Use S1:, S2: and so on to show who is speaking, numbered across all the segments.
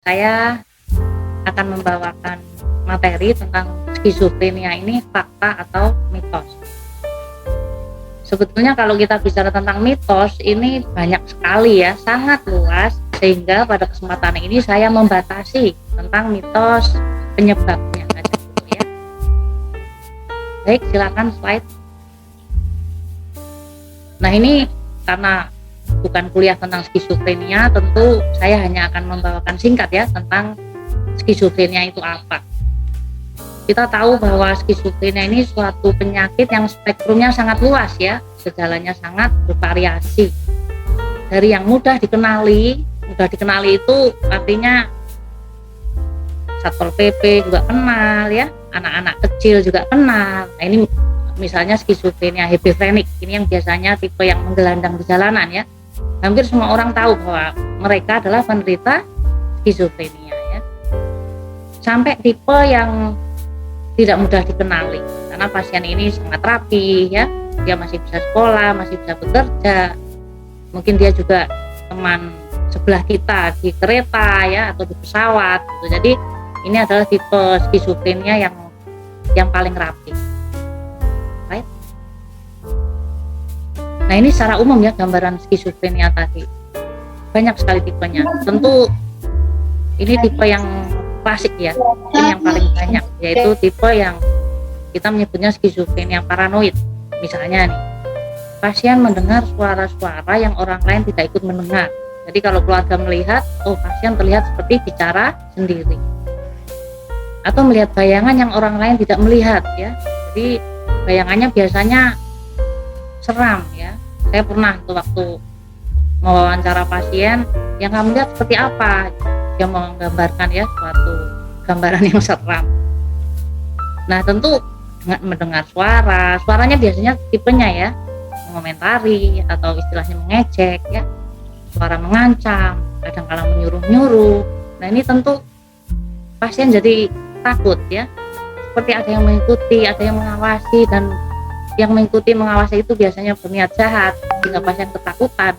S1: Saya akan membawakan materi tentang skizofrenia ini fakta atau mitos. Sebetulnya kalau kita bicara tentang mitos ini banyak sekali ya, sangat luas, sehingga pada kesempatan ini saya membatasi tentang mitos penyebabnya aja dulu ya. Baik, silakan slide. Nah, ini karena bukan kuliah tentang skizofrenia, tentu saya hanya akan membawakan singkat ya tentang skizofrenia itu apa. Kita tahu bahwa skizofrenia ini suatu penyakit yang spektrumnya sangat luas ya, gejalanya sangat bervariasi. Dari yang mudah dikenali itu artinya Satpol PP juga kenal ya, anak-anak kecil juga kenal. Nah, ini misalnya skizofrenia hebefrenik, ini yang biasanya tipe yang menggelandang di jalanan ya. Hampir semua orang tahu bahwa mereka adalah penderita skizofrenia ya. Sampai tipe yang tidak mudah dikenali karena pasien ini sangat rapi ya, dia masih bisa sekolah, masih bisa bekerja, mungkin dia juga teman sebelah kita di kereta ya atau di pesawat gitu. Jadi ini adalah tipe skizofrenia yang paling rapi. Right? Nah, ini secara umum ya gambaran skizofrenia tadi. Banyak sekali tipenya. Tentu ini tipe yang klasik ya, mungkin yang paling banyak, yaitu tipe yang kita menyebutnya skizofrenia paranoid. Misalnya nih, pasien mendengar suara-suara yang orang lain tidak ikut mendengar. Jadi kalau keluarga melihat, oh pasien terlihat seperti bicara sendiri, atau melihat bayangan yang orang lain tidak melihat ya. Jadi bayangannya biasanya seram ya. Saya pernah tuh waktu mewawancara pasien, yang kamu lihat seperti apa? Dia menggambarkan ya suatu gambaran yang seram. Nah, tentu dengan mendengar suaranya biasanya tipenya ya mengomentari atau istilahnya mengejek ya, suara mengancam, kadang-kala menyuruh-nyuruh. Nah, ini tentu pasien jadi takut ya, seperti ada yang mengikuti, ada yang mengawasi, dan yang mengikuti mengawasi itu biasanya berniat jahat sehingga pasien ketakutan.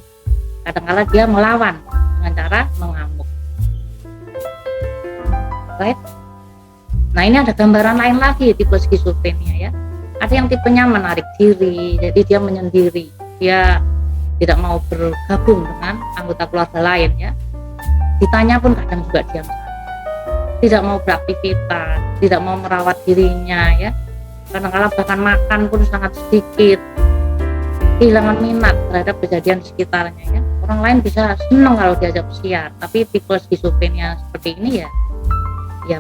S1: Kadang-kala dia melawan dengan cara mengamuk. Right? Nah, ini ada gambaran lain lagi tipe skizofrenia ya. Ada yang tipenya menarik diri, jadi dia menyendiri, dia tidak mau bergabung dengan anggota keluarga lain ya. Ditanya pun kadang juga diam saja, tidak mau beraktivitas, tidak mau merawat dirinya ya. Kadang-kala bahkan makan pun sangat sedikit, kehilangan minat terhadap kejadian di sekitarnya ya. Orang lain bisa senang kalau diajak pesiar, tapi tipe skizofrenia seperti ini ya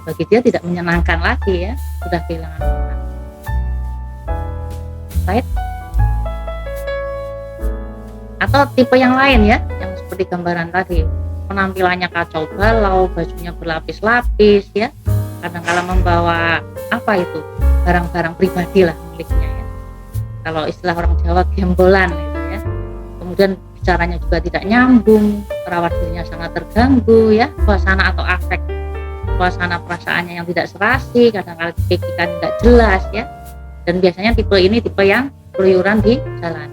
S1: bagi dia tidak menyenangkan lagi ya, sudah kehilangan minat. Right? Atau tipe yang lain ya, yang seperti gambaran tadi, penampilannya kacau balau, bajunya berlapis-lapis ya, kadang-kala membawa apa itu, barang-barang pribadi lah miliknya ya, kalau istilah orang Jawa gembolan gitu ya. Kemudian bicaranya juga tidak nyambung, perawat dirinya sangat terganggu ya, suasana atau afek, suasana perasaannya yang tidak serasi, kadang-kadang pikiran tidak jelas ya. Dan biasanya tipe ini tipe yang keluyuran di jalanan.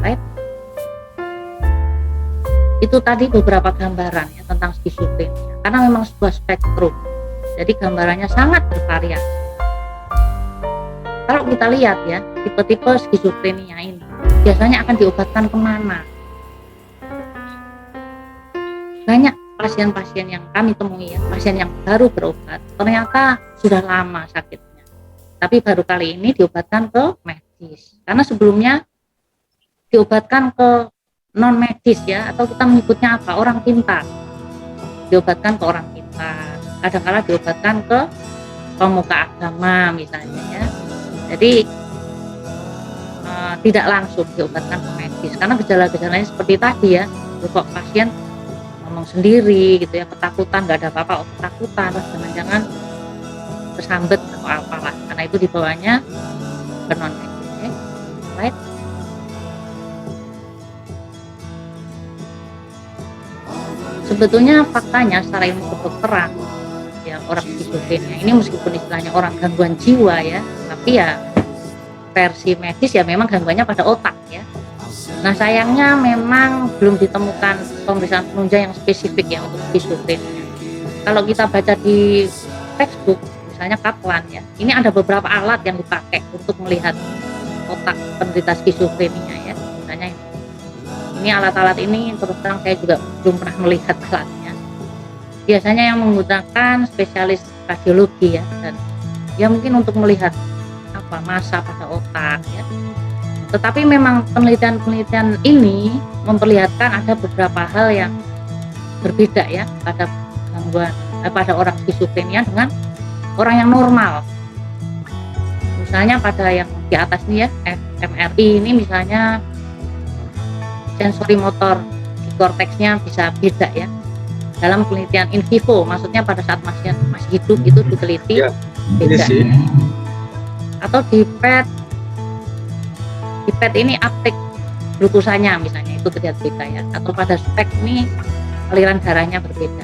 S1: Right? Itu tadi beberapa gambaran ya tentang skizofrenia, karena memang sebuah spektrum, jadi gambarannya sangat bervariasi. Kalau kita lihat ya, tipe-tipe skizofrenia ini biasanya akan diobatkan kemana? Banyak pasien-pasien yang kami temui ya, pasien yang baru berobat ternyata sudah lama sakitnya, tapi baru kali ini diobatkan ke medis, karena sebelumnya diobatkan ke non medis ya, atau kita menyebutnya apa, orang pintar, diobatkan ke orang pintar, kadang-kala diobatkan ke pemuka agama misalnya ya. Jadi tidak langsung diobatkan ke medis, karena gejala-gejalanya seperti tadi ya, kok pasien ngomong sendiri gitu ya, ketakutan, nggak ada apa-apa, ketakutan, terus jangan-jangan kesambet atau apalah, karena itu dibawanya ke non medis. Right? Sebetulnya faktanya secara ilmu kedokteran ya, orang skizofrenia ini meskipun istilahnya orang gangguan jiwa ya, tapi ya versi medis ya memang gangguannya pada otak ya. Nah sayangnya memang belum ditemukan pemeriksaan penunjang yang spesifik ya untuk skizofrenia. Kalau kita baca di textbook, misalnya Kaplan ya, ini ada beberapa alat yang dipakai untuk melihat otak penderita skizofrenia ya. Misalnya ini alat-alat ini terus terang saya juga belum pernah melihat alatnya. Biasanya yang menggunakan spesialis radiologi ya, dan ya mungkin untuk melihat apa massa pada otak ya. Tetapi memang penelitian-penelitian ini memperlihatkan ada beberapa hal yang berbeda ya pada gangguan pada orang skizofrenia dengan orang yang normal. Misalnya pada yang di atas ini ya, fMRI ini misalnya sensori motor di korteksnya bisa beda ya. Dalam penelitian in vivo, maksudnya pada saat masih hidup itu diteliti ya, beda. Atau di PET ini uptake glukosanya misalnya itu terlihat beda ya, atau pada spek ini aliran darahnya berbeda,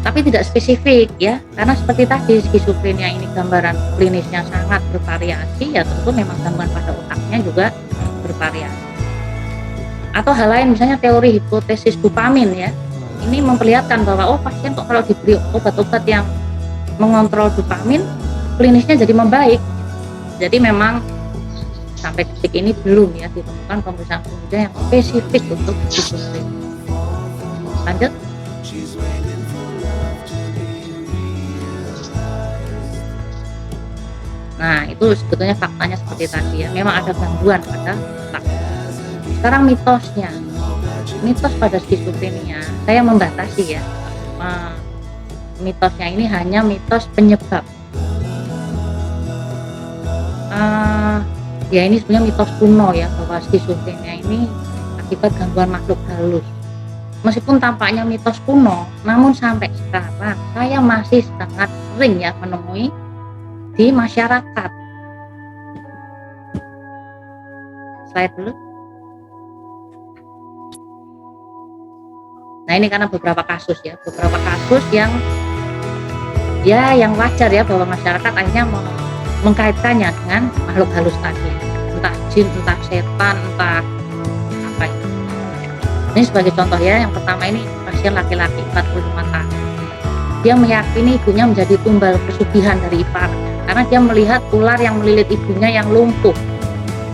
S1: tapi tidak spesifik ya, karena seperti tadi skizofrenia ini gambaran klinisnya sangat bervariasi ya, tentu memang gangguan pada otaknya juga bervariasi. Atau hal lain misalnya teori hipotesis dopamin ya, ini memperlihatkan bahwa oh pasien kok kalau diberi obat-obat yang mengontrol dopamin klinisnya jadi membaik. Jadi memang sampai detik ini belum ya ditemukan pemeriksaan penunjang yang spesifik untuk skizofrenia. Lanjut. Nah itu sebetulnya faktanya seperti tadi ya, memang ada gangguan pada otak. Sekarang mitosnya, mitos pada skizofrenia saya membatasi ya, mitosnya ini hanya mitos penyebab. Ya ini sebenarnya mitos kuno ya, bahwa skizofrenia ini akibat gangguan makhluk halus. Meskipun tampaknya mitos kuno, namun sampai sekarang saya masih sangat sering ya menemui di masyarakat. Slide dulu. Nah ini karena beberapa kasus ya, beberapa kasus yang wajar ya, bahwa masyarakat akhirnya mengkaitkannya dengan makhluk halus tadi, entah jin, entah setan, entah apa itu. Ini sebagai contoh ya, yang pertama ini pasien laki-laki 45 tahun. Dia meyakini ibunya menjadi tumbal pesugihan dari iparnya karena dia melihat ular yang melilit ibunya yang lumpuh.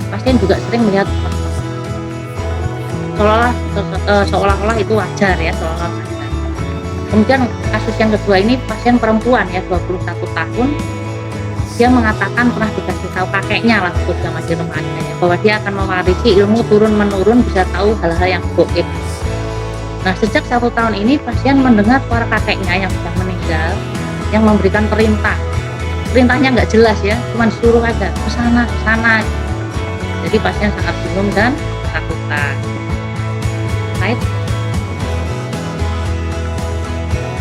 S1: Pasien juga sering melihat seolah-olah itu wajar ya, seolah-olah wajar. Kemudian kasus yang kedua ini pasien perempuan ya, 21 tahun. Dia mengatakan pernah dikasih tahu kakeknya lah waktu dia masih remaja ya, bahwa dia akan mewarisi ilmu turun-menurun, bisa tahu hal-hal yang goib. Nah sejak 1 tahun ini pasien mendengar suara kakeknya yang sudah meninggal yang memberikan perintah. Perintahnya nggak jelas ya, cuma disuruh aja ke sana ke sana. Jadi pasien sangat bingung dan ketakutan. Right?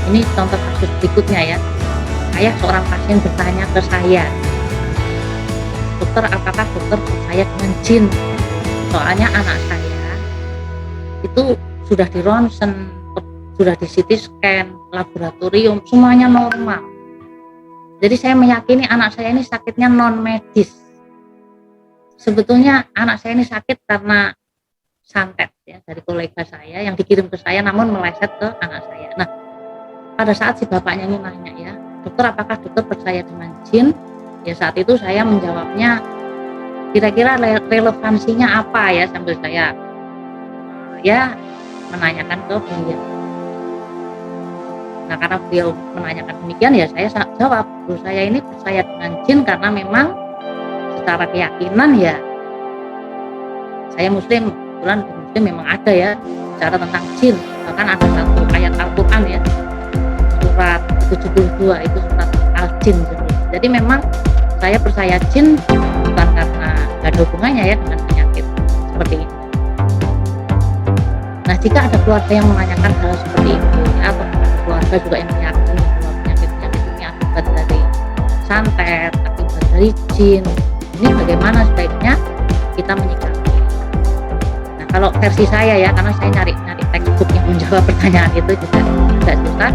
S1: Ini contoh kasus berikutnya ya. Ayah seorang pasien bertanya ke saya, dokter, apakah dokter percaya dengan jin? Soalnya anak saya itu sudah di ronsen, sudah di CT scan, laboratorium, semuanya normal. Jadi saya meyakini anak saya ini sakitnya non medis. Sebetulnya anak saya ini sakit karena santet ya, dari kolega saya yang dikirim ke saya, namun meleset ke anak saya. Nah pada saat si bapaknya ini nanya ya, dokter, apakah dokter percaya dengan jin? Ya saat itu saya menjawabnya, kira-kira relevansinya apa ya, sambil saya ya menanyakan ke beliau. Nah karena beliau menanyakan demikian ya saya jawab, saya ini percaya dengan jin karena memang secara keyakinan ya, saya muslim, kebetulan di muslim memang ada ya bicara tentang jin, bahkan ada satu ayat Al-Quran ya, surat 72 itu surat Al-Jin. Jadi memang saya percaya jin bukan karena gak ada hubungannya ya dengan penyakit seperti ini. Nah jika ada keluarga yang menanyakan hal seperti itu ya, atau keluarga juga yang meyakini bahwa penyakit-penyakit ini akibat dari santet, akibat dari jin, ini bagaimana sebaiknya kita menyikapi? Nah kalau versi saya ya, karena saya nyari textbook yang menjawab pertanyaan itu juga agak susah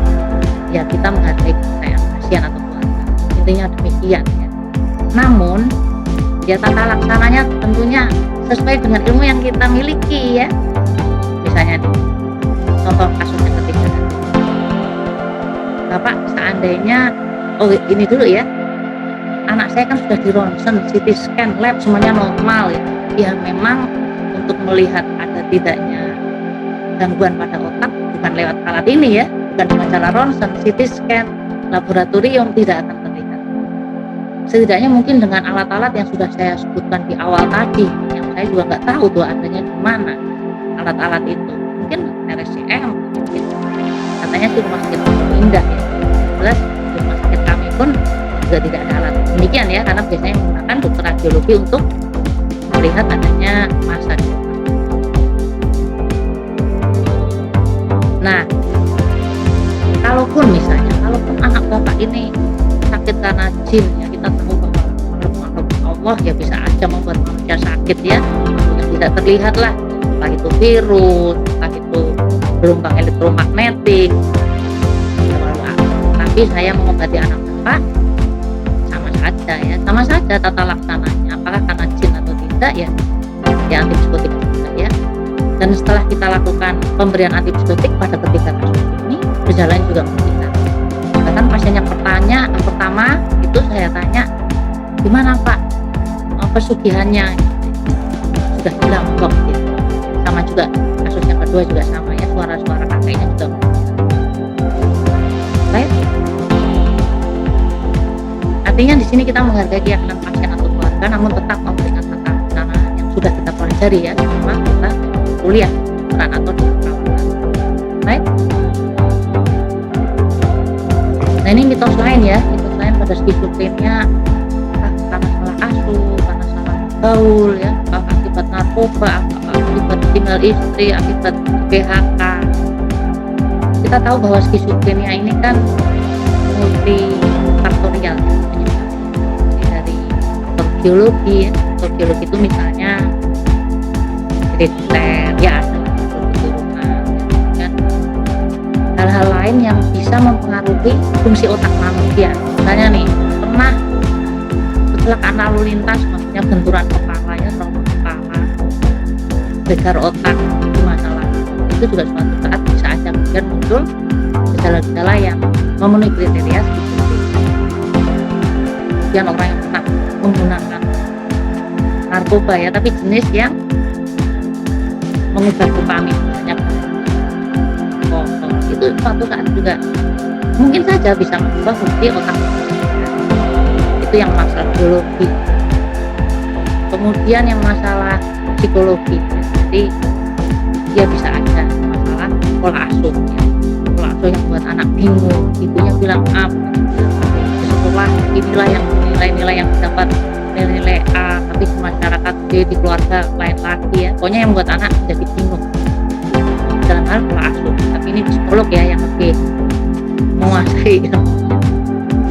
S1: ya, kita menghargai kepercayaan pasien atau keluarga, intinya demikian ya. Namun Ya tata laksananya tentunya sesuai dengan ilmu yang kita miliki ya. Misalnya nih, contoh kasusnya ketika Bapak seandainya, oh ini dulu ya, anak saya kan sudah di ronsen, CT scan, lab semuanya normal ya. Ya memang untuk melihat ada tidaknya gangguan pada otak bukan lewat alat ini ya, bukan dengan cara ronsen, CT scan, laboratorium tidak akan terlihat. Setidaknya mungkin dengan alat-alat yang sudah saya sebutkan di awal tadi, yang saya juga nggak tahu tuh adanya di mana alat-alat itu. Mungkin RSCM, mungkin katanya di rumah sakit Indah ya. Jelas di rumah sakit kami pun juga tidak ada alat demikian ya, karena biasanya menggunakan dokter radiologi untuk melihat adanya massa di otak. Nah, kalaupun anak Bapak ini sakit karena jin ya, kita tahu bahwa makhluk Allah ya bisa aja membuat manusia sakit ya, yang tidak terlihat lah, entah itu virus, entah itu gelombang elektromagnetik. Tapi saya mengobati anak Bapak sama saja tata laksananya, apakah karena jin atau tidak ya antipsikotik juga ya. Dan setelah kita lakukan pemberian antipsikotik pada ketiga kasus ini, berjalan juga memungkinkan. Bahkan pasien yang pertama itu saya tanya, gimana Pak pesugihannya, sudah hilang kok gitu. Sama juga kasus yang kedua juga sama ya, suara-suara kakeknya juga baik. Artinya di sini kita menghargai keyakinan pasien atau keluarga, namun tetap memberikan tata laksana yang sudah kita pelajari ya, selama kita kuliah peran atau di perawatan. Baik. Nah ini mitos lain ya, mitos lain pada skizofrenia karena salah asuh, karena salah gaul ya, akibat narkoba, akibat tinggal istri, akibat PHK. Kita tahu bahwa skizofrenia ini kan multifaktorial ya, dari faktor biologi ya. Faktor biologi itu misalnya herediter ya, ada keturunan ya, hal-hal lain yang bisa mempengaruhi fungsi otak manusia. Misalnya nih, pernah kecelakaan lalu lintas, maksudnya benturan kepala ya, trauma kepala, gegar otak di masa lalu, itu juga suatu saat bisa aja kemudian muncul gejala-gejala yang memenuhi kriteria skizofrenia. Kemudian orang yang pernah menggunakan narkoba ya, tapi jenis yang mengubah dopamin banyak itu suatu saat juga mungkin saja bisa mengubah fungsi otak. Itu yang masalah biologi. Kemudian yang masalah psikologi ya. Jadi dia bisa ada masalah pola asuh ya. Pola asuh yang buat anak bingung, ibunya bilang apa di sekolah inilah yang nilai-nilai yang dapat nilai A, tapi di masyarakat B, di keluarga lain lagi ya. Pokoknya yang buat anak jadi bingung dalam hal pola asuh. Tapi ini psikolog ya yang lebih menguasai ilmunya.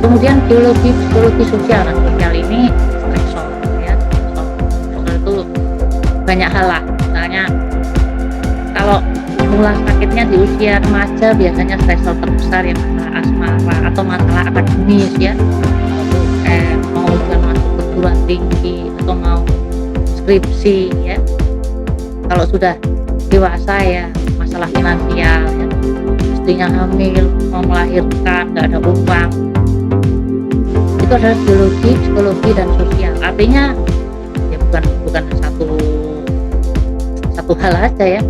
S1: Kemudian biologi, psikologi sosial. Nah, sosial ini stresor ya. Stresor itu banyak hal lah. Misalnya kalau mulai sakitnya di usia remaja, biasanya stresor terbesar ya masalah asmara atau masalah akademis ya. Mau ujian masuk perguruan tinggi atau mau skripsi ya. Kalau sudah dewasa ya masalah finansial ya, istrinya hamil, mau melahirkan, nggak ada uang. Itu adalah biologi, psikologi dan sosial. Artinya ya bukan satu hal aja ya.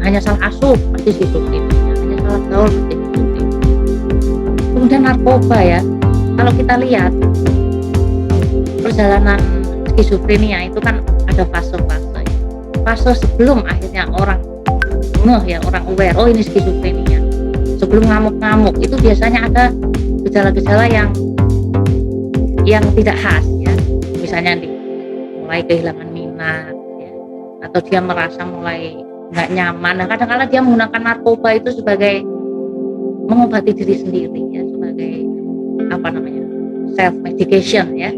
S1: Hanya salah asuh pasti skizofrenia, hanya salah gaul pasti skizofrenia. Kemudian narkoba ya. Kalau kita lihat perjalanan skizofrenia itu kan ada fase-fase ya. Fase sebelum akhirnya orang ya, orang aware, oh ini skizofrenia. Sebelum ngamuk-ngamuk itu biasanya ada gejala-gejala yang tidak khas ya. Misalnya mulai kehilangan minat ya, atau dia merasa mulai nggak nyaman. Nah, kadang-kadang dia menggunakan narkoba itu sebagai mengobati diri sendiri ya, sebagai self medication ya.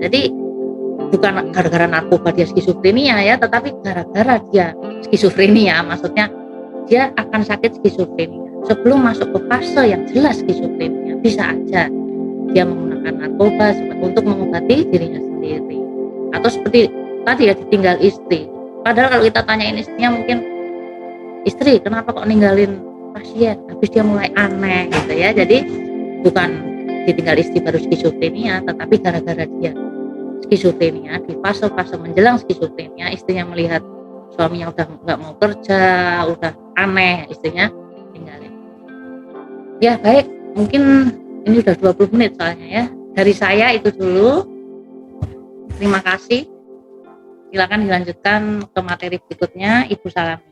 S1: Jadi bukan gara-gara narkoba dia skizofrenia ya, tetapi gara-gara dia skizofrenia, maksudnya dia akan sakit skizofrenia. Sebelum masuk ke fase yang jelas skizofrenia, bisa aja dia menggunakan narkoba untuk mengobati dirinya sendiri. atau seperti tadi ya, ditinggal istri. Padahal kalau kita tanyain istrinya, mungkin istri kenapa kok ninggalin pasien, habis dia mulai aneh gitu ya. Jadi bukan ditinggal istri baru skizofrenia, tetapi gara-gara dia skizofrenia, di fase-fase menjelang skizofrenia, istrinya melihat suaminya udah nggak mau kerja, udah aneh, istrinya tinggalin. Ya baik, mungkin ini udah 20 menit soalnya ya. Dari saya itu dulu. Terima kasih. Silakan dilanjutkan ke materi berikutnya, Ibu Salami.